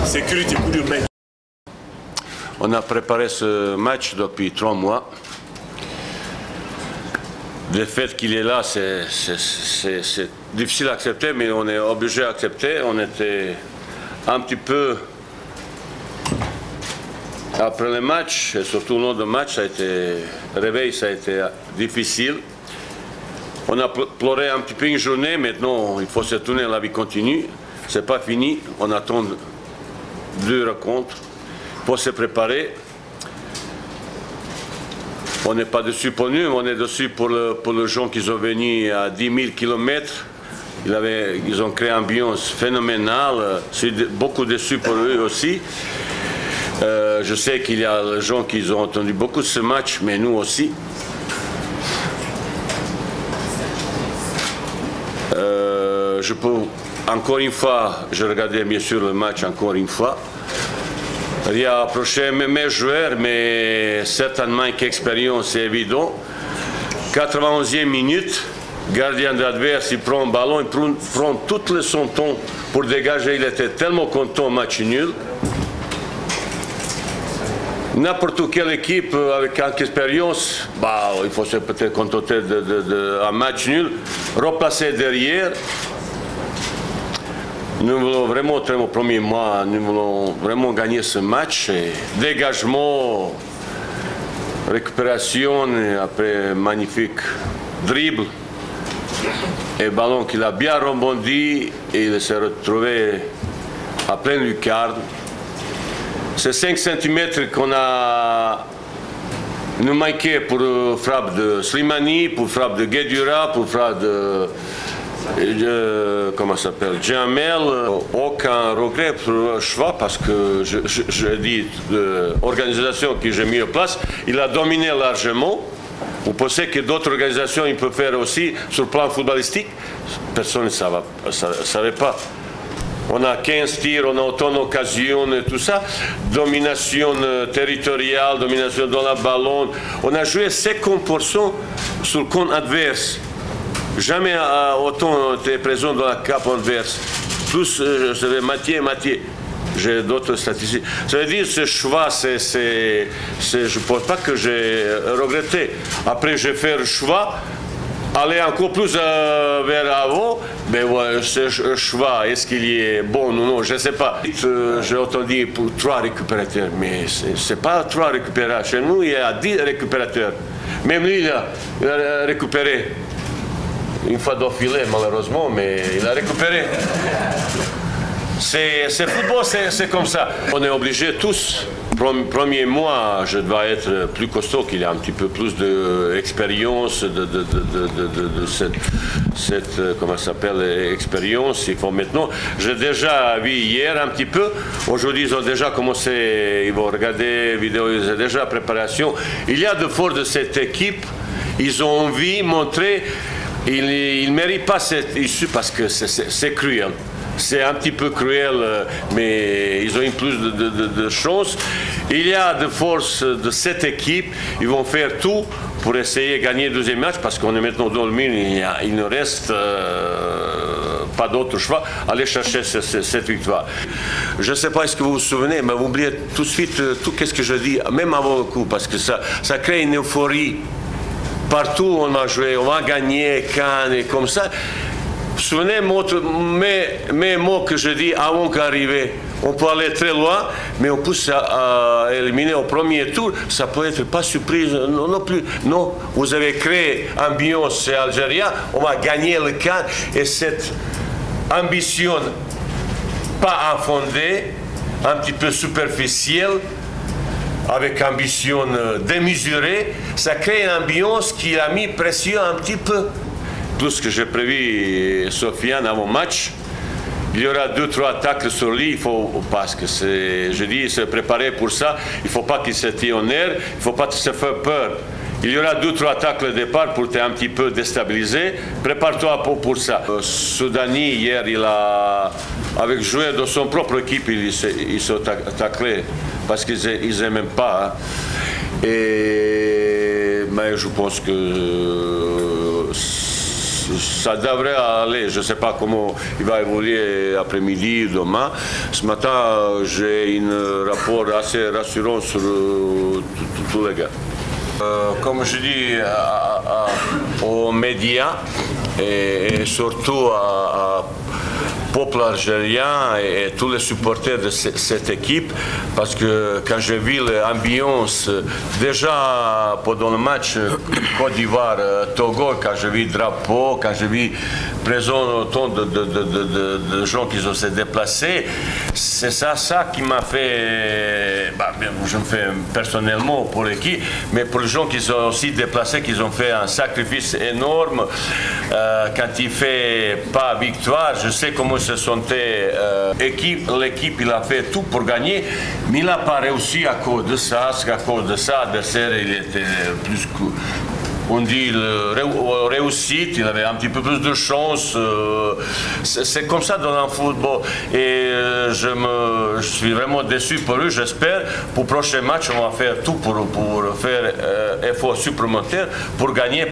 Sécurité pour le mec. On a préparé ce match depuis 3 mois. Le fait qu'il est là, c'est difficile à accepter, mais on est obligé d'accepter. On était un petit peu... Après le match, et surtout au long du match, ça a été difficile. On a pleuré un petit peu une journée, maintenant il faut se tourner, la vie continue. C'est pas fini, on attend 2 rencontres. Il faut se préparer. On n'est pas dessus pour nous, on est dessus pour les gens qui sont venus à 10 000 km. Ils ont créé une ambiance phénoménale, c'est beaucoup dessus pour eux aussi. Je sais qu'il y a des gens qui ont entendu beaucoup de ce match, mais nous aussi. Je peux, encore une fois, je regardais bien sûr le match encore une fois. Rien à approcher mes joueurs, mais certainement qu'expérience, c'est évident. 91e minute, gardien d'adverse, il prend un ballon, il prend tout son temps pour dégager. Il était tellement content, match nul. N'importe quelle équipe avec quelques expérience, bah, il faut se peut-être contenter d'un match nul, replacer derrière. Nous voulons vraiment, au premier mois, nous voulons vraiment gagner ce match. Et dégagement, récupération, et après magnifique dribble. Et ballon qu'il a bien rebondi et il s'est retrouvé à pleine lucarne. C'est 5 cm qu'on a nous manqué pour frappe de Slimani, pour frappe de Guedjura, pour frappe de comment ça s'appelle, Jamel. Aucun regret pour le choix parce que je dis l'organisation que j'ai mis en place, il a dominé largement. Vous pensez que d'autres organisations ils peuvent faire aussi sur le plan footballistique? Personne ne savait pas. On a 15 tirs, on a autant d'occasions et tout ça. Domination territoriale, domination dans la ballon. On a joué 50% sur le compte adverse. Jamais autant été présent dans la cape adverse. Plus, je savais, moitié. J'ai d'autres statistiques. Ça veut dire que ce choix, je ne pense pas que j'ai regretté. Après, j'ai fait le choix. Aller encore plus vers avant, mais ouais, ce choix, est-ce qu'il est bon ou non, je ne sais pas. J'ai entendu pour 3 récupérateurs, mais ce n'est pas 3 récupérateurs. Chez nous, il y a 10 récupérateurs. Même lui, il a récupéré. Une fois d'affilée, malheureusement, mais il a récupéré. C'est football, c'est comme ça. On est obligés tous. Premier mois, je dois être plus costaud, qu'il y a un petit peu plus d'expérience, de cette comment ça s'appelle, expérience. Il faut maintenant, j'ai déjà vu hier un petit peu, aujourd'hui ils ont déjà commencé, ils vont regarder les vidéos, ils ont déjà préparation. Il y a de force de cette équipe, ils ont envie de montrer, ils ne méritent pas cette issue parce que c'est cruel. C'est un petit peu cruel, mais ils ont eu plus de chance. Il y a de force de cette équipe, ils vont faire tout pour essayer de gagner le deuxième match parce qu'on est maintenant dans le mine, il ne reste pas d'autre choix, aller chercher cette victoire. Je ne sais pas, est-ce que vous vous souvenez, mais vous oubliez tout de suite tout ce que je dis, même avant le coup, parce que ça crée une euphorie. Partout on a joué, on va gagner, Cannes et comme ça. Vous vous souvenez, mes mots que je dis avant qu'arriver, on peut aller très loin, mais on peut éliminer au premier tour, ça peut être pas surprise non plus. Non, vous avez créé ambiance algérienne, on va gagner le Cannes et cette ambition pas infondée, un petit peu superficielle, avec ambition démesurée, ça crée une ambiance qui a mis pression un petit peu. Tout ce que j'ai prévu, Sofiane, avant le match, il y aura 2-3 tacles sur lui, il faut, parce que je dis, se préparer pour ça, il ne faut pas qu'il se tire en air, il ne faut pas se faire peur. Il y aura 2-3 tacles au départ pour te un petit peu déstabiliser. Prépare-toi pour ça. Soudani, hier, il a, avec joueur de son propre équipe, ils sont taclés parce qu'ils n'aiment même pas. Hein. Mais je pense que ça devrait aller. Je ne sais pas comment il va évoluer après-midi ou demain. Ce matin, j'ai un rapport assez rassurant sur tous les gars. Comme je dis aux médias et surtout à peuple algérien et tous les supporters de cette équipe, parce que quand j'ai vu l'ambiance déjà pendant le match Côte d'Ivoire-Togo, quand j'ai vu le drapeau, quand j'ai vu présent autant de gens qui ont se déplacés, c'est ça qui m'a fait, je me fais personnellement pour l'équipe, mais pour les gens qui sont aussi déplacés, qui ont fait un sacrifice énorme, quand il fait pas victoire, je sais comment se sentait l'équipe, il a fait tout pour gagner, mais il n'a pas réussi à cause de ça, parce qu'à cause de ça, l'adversaire, il était plus que, on dit, réussite, il avait un petit peu plus de chance. C'est comme ça dans le football. Et je suis vraiment déçu pour eux. J'espère pour le prochain match, on va faire tout pour faire effort supplémentaire pour gagner.